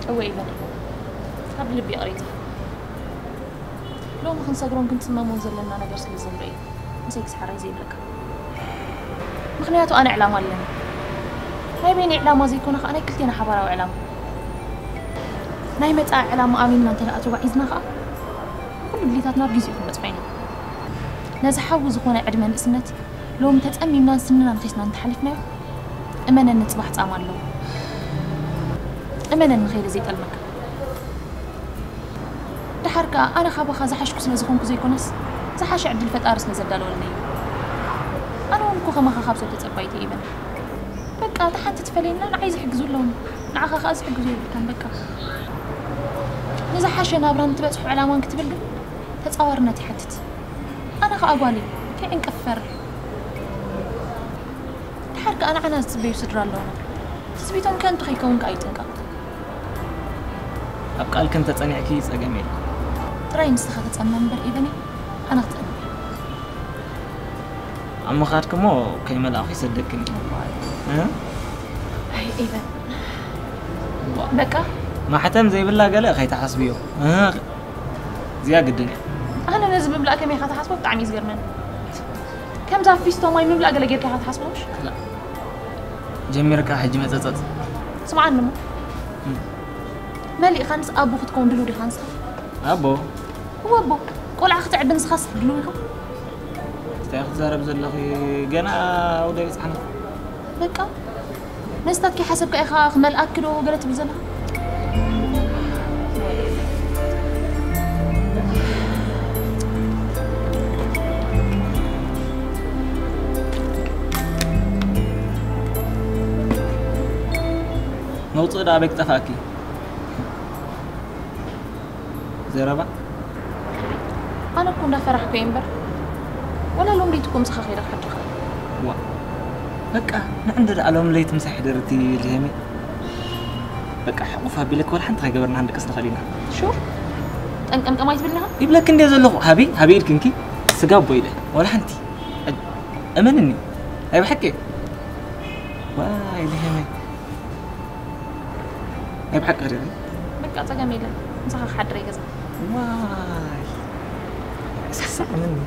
هو إيه بني قبل اللي بيقريته لو ما خنصقرون كنت ما منزل لنا أنا جرس للزمري نسيك سحر يزيد لك مخنياته أنا إعلام لنا هاي بيني إعلام زي كونه أنا كلتي حبارة وإعلام نايمت إعلام آمين ما أنت لا أتوقع إذن خا كل اللي تاتنا بيزيكم بتفعيني نزحاو زخونا عدم السنة لو متتأمي من سننا نخيسنا نتحلفنا أمانا نتصبح تعمل له أمانا نخير زيت المك دحركة أنا خابا خازحش كسنا زخونكو زي كونس زحاش عبد الفتارس نزدال ولني أنا ونكو خما خاب صوت تتقبايتي إيبن بكا تحت تتفلينا عايز يحجزوا لهم نعاخا خاز يحجزوا كان بكا نزحاش نابران تبصحوا على وان كتبل تتصورنا تحتت أنا خاقوالي كي انكفر الحركة أنا عنا تسبيو سدرا اللونا تسبيتهم كان تخيكون كايتنكا أبقى لكن تتعني أكيد أجمل تراي نسخة تتأمن بر إبني أنا تتأمن أما خاطكم مو كيما الأخي صدقني ها هاي إبن بكا ما حتم زي بالله قال أخي تحسبيه ها زيادة الدنيا أنا لازم بملأ كم يخاط حسبه بتعمي صغير من كم تعرف في ستوماي مملأ قال غير كخاط حسبوش لا جميرك حج متزت سمع عنه مالي خانس أبو ختكون دلوري خانس أبو هو أبو قول عخت عبنس خاص دلوري خو تاخذ زرب زلخي جنا ودا يصحنا بكا نستات كي حسب كأخ ملأ كده قالت بزلها موضوع ده أبيك تفاكي زربا أنا كنا فرح كيمبر ولا لوم ريتكم سخير حد خير وا بقى نعندر علوم ليت مسح درتي الجيمي بقى حقفها بلك ولا حنت غيرنا عندك اصلا خلينا شو انكم ما يتبلها يبلك اندي زلو هبي الكنكي سقاب بيده ولا حنتي امنني هاي بحكي واي الجيمي هاي بحق غير بقى تجميله مسخ حد ريغز واي اسكسع مني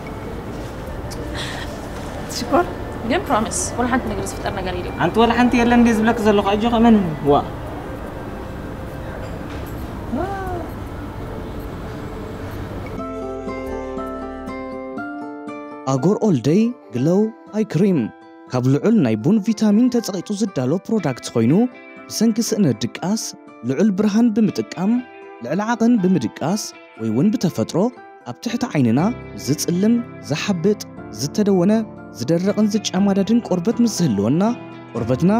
شكرا جيم بروميس ولا حنت نجلس فترنا قليل انت ولا حنتي يلا ندز بلك زلو اجو امنني وا أغور أول داي جلو آي كريم كابلعل نايبون فيتامين تتسقيتو زدالو برودكت خوينو بسنكس إن الدقاس لعل برهان بمتقام لعل عقن بمدقاس ويون بتفترو أبتحت عيننا زتسلم زحبت زتدونة ዝደረቕን ዝጫማዳድን ቆርበት ምስ ዝህልወና ቆርበትና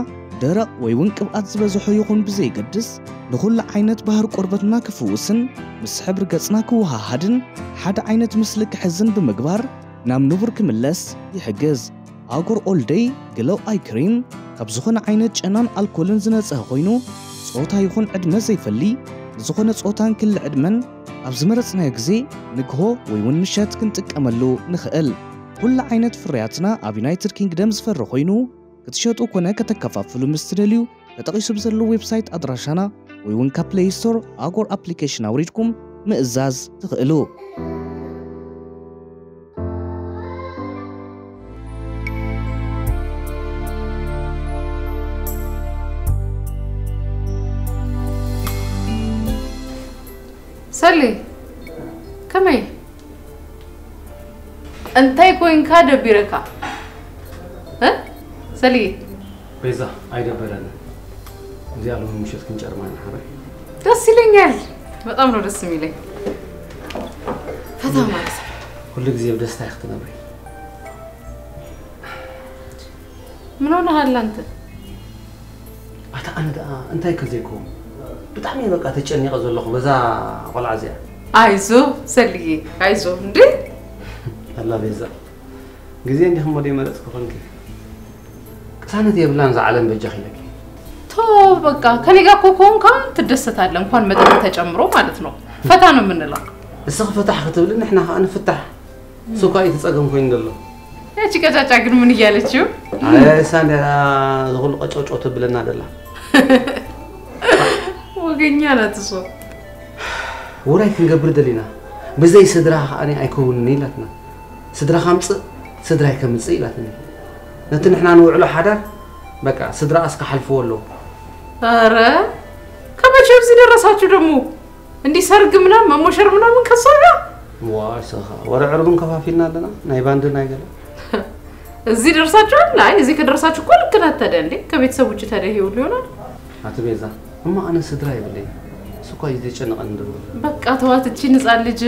ደረቕ ወይ እውን ቅብኣት ዝበዝሖ ይኹን ብዘይገድስ ንኹሉ ዓይነት ባህር ቆርበትና ክፍውስን ምስ ሕብሪ ገጽና ክወሃሃድን ሓደ ዓይነት ምስሊ ክሕዝን ብምግባር ናብ ንቡር ክምለስ ይሕግዝ ኣጉር ኦል ዴይ ግሎው ኣይ ክሪም ካብ ዝኾነ ዓይነት ጨናን ኣልኮልን ዝነጽህ ኮይኑ ጾታ ይኹን ዕድመ ዘይፈሊ ዝኾነ ጾታን ክል ዕድመን ኣብ ዝመረጽናዮ ግዜ ንግሆ ወይ እውን ምሸት ክንጥቀመሉ ንኽእል ኩሉ ዓይነት ፍርያትና ኣብ ዩናይትድ ኪንግደም ዝፈሪ ኮይኑ ክትሸጡ ኮነ ከተከፋፍሉ ምስ ትደልዩ ተጠቂሱ ብዘሎ ዌብሳይት ኣድራሻና ወይ እውን ካብ ፕሌይ ስቶር ኣጎር ኣፕሊኬሽን ኣውሪድኩም ምእዛዝ ትኽእሉ سلي كمي انتي كوين كادر بيركا ها سلي بيزا عايده بلنا زيالو مشيت كنجر معنا حبايبي دس يلኛል በጣም ነው ደስ የሚለኝ ፈታ ማለት كل ጊዜ በደስታ ያختነብሪ ምን ሆነሃል አንተ አታ አንዳ እንታይ ከዘይኮ በጣም ይበቃ ተጨንቀ ዘለኹ በዛ ቆልዓዚያ አይዞ ሰልዬ አይዞ እንዴ አላ በዛ ጊዜ እንዲህም ወደ መረጥኩ ኮንክ ቅሳነት የብላን ዘዓለም በጃኺለክ ቶ በቃ ከኔ ጋር ኮንካ ትደሰታለህ እንኳን መጠጥ ተጨምሮ ማለት ነው ፈታ ነው የምንለው እስኸ ፈታህ ክትብል ንሕና እንፍታህ ሱቃይ ተጸገም ኮይን ደሎ ያቺ ቀጫጫ ግን ምን እያለችው አይ ሳንዳ ዝሁሉ ቀጮጮት ብለና ደላ ወገኛ ናትሶ ወራይ ክንገብር ደሊና በዘይ ስድራ አኔ አይኮን ንይላትና ስድራ خمس ስድራይ ከምጽ ይላትና ነትንሕና ንውዕሎ ሓዳር በቃ ስድራ እስከ ሓልፈወሎ አረ ከመቼው እዚህ ደረሳችሁ ደግሞ እንዲ ሰርግ ምናምን መሞሸር ምናምን ከሰራ ዋይ ሰኻ ወረዕሩን ከፋፊልና አለና ናይ ባንድ ናይ ገለ እዚህ ደርሳችኋል አይ እዚህ ከደረሳችሁ እኮ ልክ ናት ታዲያ እንዴ ከቤተሰቦች ታዲያ ይውል ይሆናል አትቤዛ እማ አነ ስድራ ይብለኝ ሱቆ ይዘጨነቀን እንደው በቃ ተዋት እቺ ንጻን ልጅ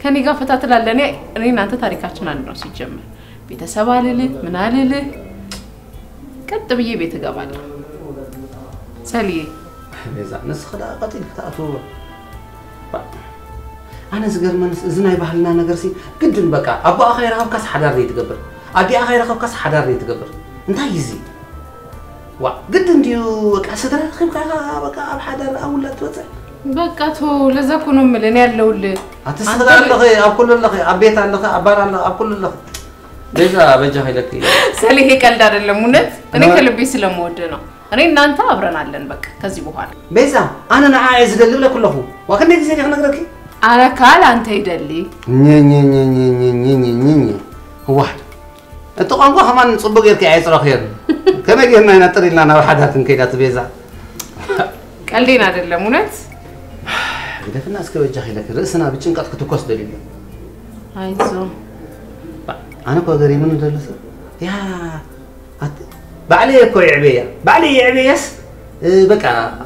ከኔ ጋር ፈታ ትላለኔ እኔ እናንተ ታሪካችን አንድ ነው ሲጀምር ቤተሰብ አለለ ምን አለለ ቀጥ ብዬ ቤት እገባለሁ ሰልዬ ቤዛ ነስخዳ ቀጥል ተአቱ አነ ዝገርመን ዝናይ ባህልና ነገር ሲ ግድን በቃ አባ አኺራ ካብካስ ሓዳር ይትገብር አዲ አኺራ ካብካስ ሓዳር ይትገብር እንታይ ይዚ ዋ ግድን ዲዩ በቃ ስድራ ኺብካ በቃ ኣብ ሓዳር ኣውላት ወጽእ በቃ ቶ ለዛ ኮ ነው ምለን ያለውል አትስራለህ ኣብ ኩሉ ለህ አቤት አለህ አባራለ ኣብ ኩሉ ለህ ቤዛ በጃ ኃይለክ ሰልዬ ቀልድ አይደለም እውነት እኔ ከልቤ ስለምወድ ነው እኔ እናንተ አብረን አለን በቃ ከዚህ በኋላ ቤዛ አነ ነዓይ ዝደልብ ለኩለሁ ወከንደ ጊዜ ነግረክ አረ ካል አንተ ይደሊ ዋህ انت قانقو كمان صبغ يركي عيصرا خير كما جينا نطر لنا نا وحداتن كيدات بيزا قلدين አይደለም እውነት ግደፍና እስከ ጃኺለክ ርእስና ብጭንቀት ክትኮስ ደሊል አይዞ انا كو غري من دلس يا بعلي እኮ ይዕበያ بعلي ይዕበያስ በቃ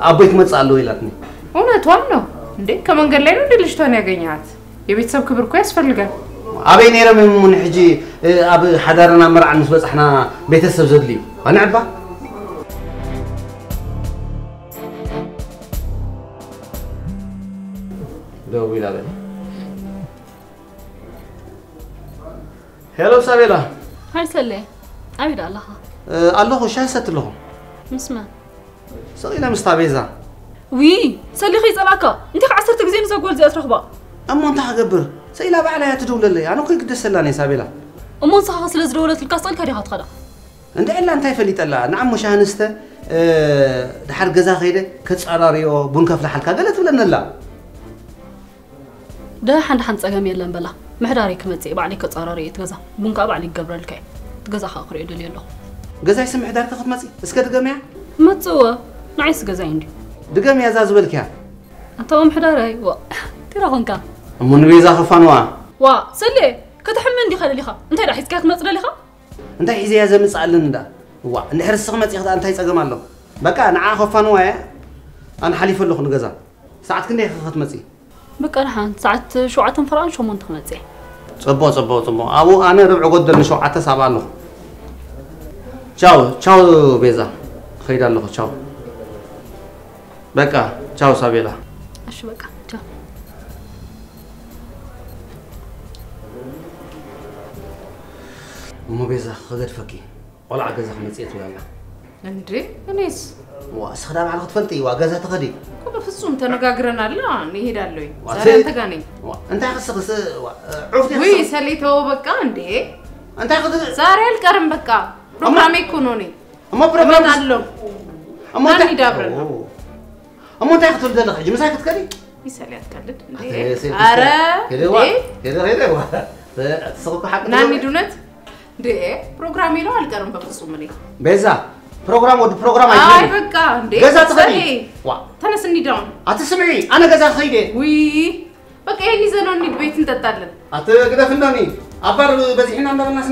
አቦይት መጻለው ይላትኒ እውነቷን ነው እንዴ ከመንገድ ላይ ነው እንዴ ልጅቷን ያገኛት የቤተሰብ ክብር እኮ ያስፈልጋል أبي نيرم من حجي أبي حضرنا مرع نسبة إحنا بيتسب زدليو أنا عبا دوبي لا بين هلو سابيلا هاي سلي أبي الله الله وش هسات له مسمع صغيرة مستعبيزة وي سلي خي صلاكا أنت عصرت زين زقول زي أترخبا أما أنت حقبر سيلا بعلها تدول لي أنا كنت قد سلاني سابيلا أمون صح أصل زرولة الكاسل كاري هات خدا أنت إلا أنت فليت الله نعم مش هنسته دحر جزا خيره كتسعراريو بنكف لحالك قالت ولا لا ده حن صقام يلن بلا محداري كمتي بعلي كتسعراري تجزا بنكا بعلي قبر الكاي تجزا خاخر يدل يلو جزا يسمع دار تاخذ ماتي اسكت جميع ما تسوى نعيس جزا عندي دقام يا زاز بالكا أنت محداري و ترى هونكا من بيزا خفانوا وا سلي كتحمل دي خلي ليخا انت راح يسكاك مصر ليخا انت حيزي يا زمن صالن دا وا نحرس سقمت يخدا انت يصقم الله بقى نعا خفانوا انا حليف له نغزا ساعات كني خفت مصي بقى رحان ساعات شوعه فران شو مون تخمصي صبو ابو انا ربع قدر شوعه سابالو تشاو بيزا خير الله تشاو بقى تشاو سابيلا أشو بقى تشاو مو بيزا خذت فكي ولا عجزة خمسيت ويانا ندري أنيس وأسخدام على خطفتي وعجزة تغدي كل فصوم تنقاقرنا لا نهيد اللوي زاري أنت قاني أنت خص عرفتي وي سليته بقى عندي أنت خذ زاري الكرم بقى برنامج يكونوني أما برنامج علم أما ناني دابرنا أما أنت خذ الدلخ جي مساكت كذي يسالي أتكلم أرا كده تسوق حق ناني دونت دي برنامج له الكرم بفصوم مني بيزا برنامج ود برنامج أي بقى عندي جزات غدي تنسني داون أتسمعي أنا جزات خيدي وي بقى إني زنوني ببيت أنت تتعلم كده فناني أبار بزحنا عند الناس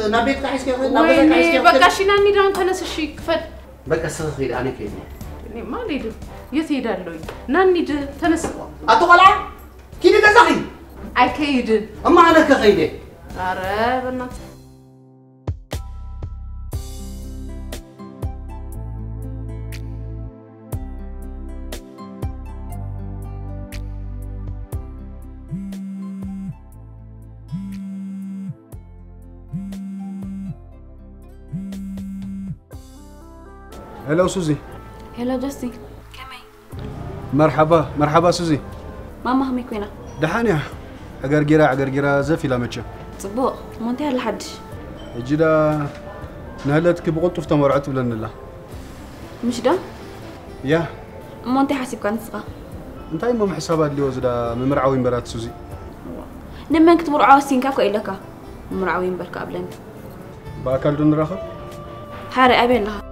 نبيت كايس كيف ويني بقى شيناني داون تنس الشيك فد بقى سخيد أنا كيدي ما ليدو يثيد اللوي ناني د تنس أتوقع كيدي جزاخي أكيد أما أنا كخيدي أرى بنات هلو سوزي. هلو جاستي. مرحبا مرحبا سوزي. ماما همي كوينة. دحانيا عقرقرة زفي لا متشا. صبوق ما انتهى لحدش. جدا نهلتك بقلت تمرعت بلن الله. مش ده؟ يا. ما انت حاسب كان صغا. انت ايما حسابات اللي وزدا ممرعوين برات سوزي. نما كتبر عاوسين كاكو إلكا. ممرعوين بركا قبلن. باكل دون راخب؟ حارق أبين لها.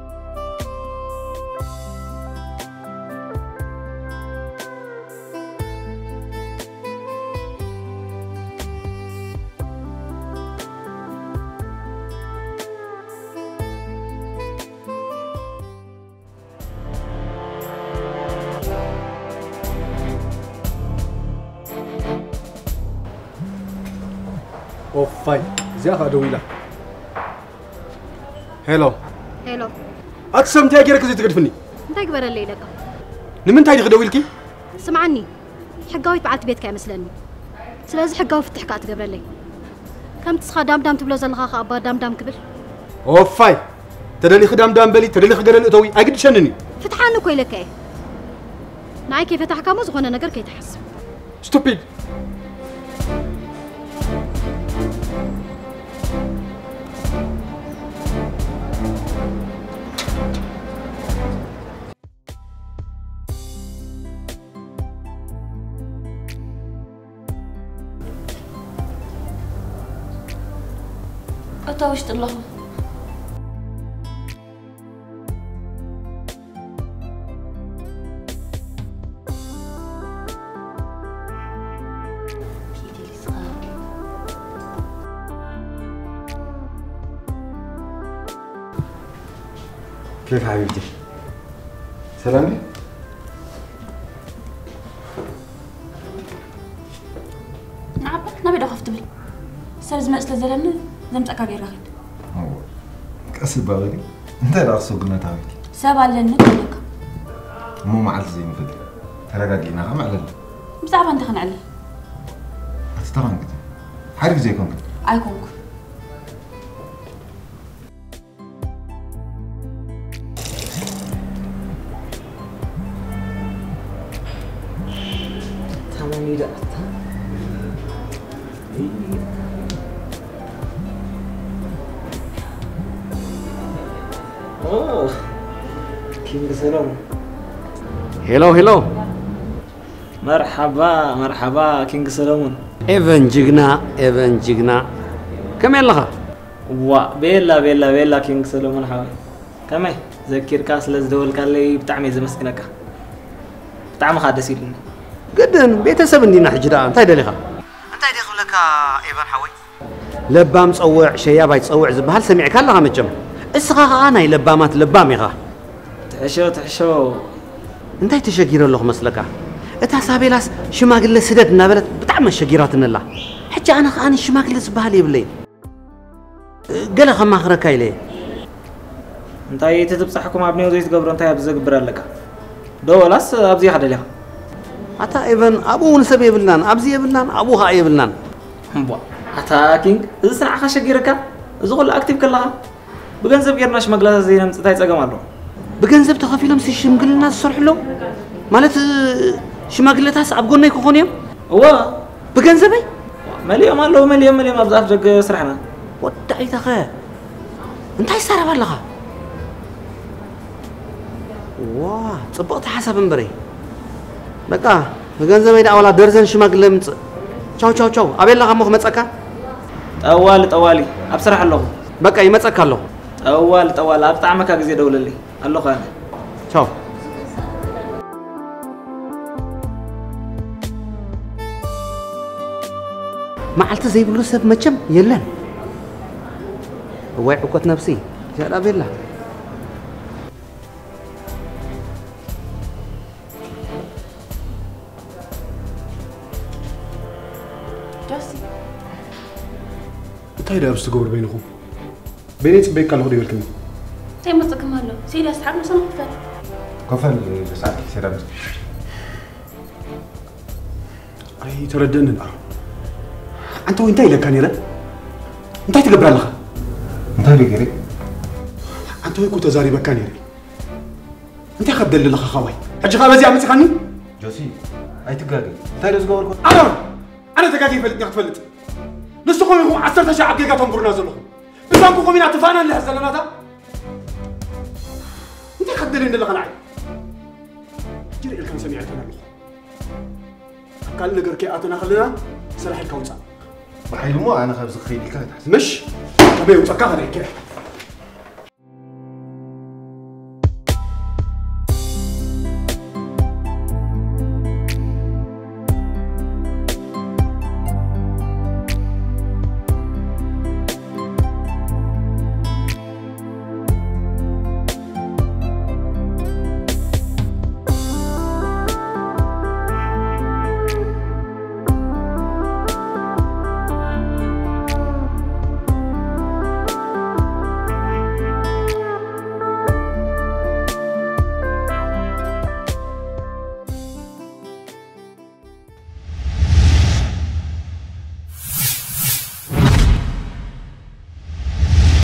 اوفاي زياخ ادويلا هلو اتسمتي اجرك زي تقدفني انت كبر اللي لك نمن تاي تخدويلكي سمعني حقاويت بعلت بيتك يمسلني سلازي حقاوي فتحك اتقبر لي كم تسخا دام تبلو زلخا خابا دام كبر اوفاي تدلي خدام دام بلي تدلي خدل اتوي اقد شنني فتحانو كويلك ايه ناي كيف فتحك مو زغونه نجر كي تحسب ستوبيد أتوشت الله كيف حبيبتي؟ سلامي؟ نعم نبي دخفت بلي سرز ما أسلا زلنا زمتك أجي راحت كأسب بغلي أنت لا أرسل قلنا تعبتي سابع لنا كلك مو معلت زي مفدي تراجعينا غم على بزعب أنت خن علي أتطبعا كده حارف زي كونك أيكونك تمامي ده اوه كينج سلام هلو مرحبا كينج سلامون ايفن جيجنا كم يلا بيلا كينج سلامون حاوي كم ذكر كاس لزدول كالي بتعمي زي مسكنك بتعمي خادس يلنا قدن بيتسب اندينا حجرا انت دليخا انت يدخل لك ايفن حاوي لبام صوع شيابا يتصوع زبهال سمعك هلا مجم اسغا انا لبامات لباميغا تحشو انت تشجير له مسلكا اتا سابيلاس شماغل سدد نابلت بتعم شجيرات الله حتى انا شماغل زبهال يبلي قال خما خركاي لي انتي تتبصحكم ابني وزي تقبر انتي ابزقبر لك دولاس ابزي حدا لها اتا ايفن ابو نسب يبلنان ابزي يبلنان ابوها يبلنان بوا اتا كينج اذا سنع خشغيرك اذا قول اكتيف كلها بغنزب غيرناش مغلاza زينا مصتاي صقمالو بغنزب تخفيلهم سي شمغلنا تسرحلو مالت شماغلتاس اب غوني كخونيم هو بغنزبي مليون مالو مليون ابزاف دق سرحنا ودعي تخا انتي سرب لها واه صبقت حسب انبري بقى بغنزب يدا ولا درزن شماغله مص تشاو ابي لها مخ مصكا طوالي ابصرح الله بقى يمصكا الله طوال اب طعمك غزي دوللي الله خانه تشاو معلت زي بلو سب مچم يلن وای عقد نفسي جاء بالله جوسي እንታይ ዳ ብዝትገብሩ በይንኹም በይነይ ፅበይካ ኣለኹ ዶ ይበልክኒ እንታይ መፅክም ኣሎ ሲዳ ስሓብ ምሰን ክፈል كفل ساعات كثيرة أي ترددنا الآن أنت وين تايلك كان يلا أنت تقبل الله أنت اللي قري أنت وين كنت زاري بكان يلا أنت خد اللي لخ خواي أجي خابزي عم تخني جوسي أي تقاقي تايل زغور أنا تقاقي فلتني أتفلت نسخون يخو 10 شعب كيكاتهم برنازلهم بسانكو قومين أتفانا اللي هزلنا هذا أنت خد اللي لخ جري الكن سمعتنا له قال نقر كي أتنا خلينا سلاح الكوسة بحيل مو أنا خبز خيلي كانت مش أبي وصكها هذيك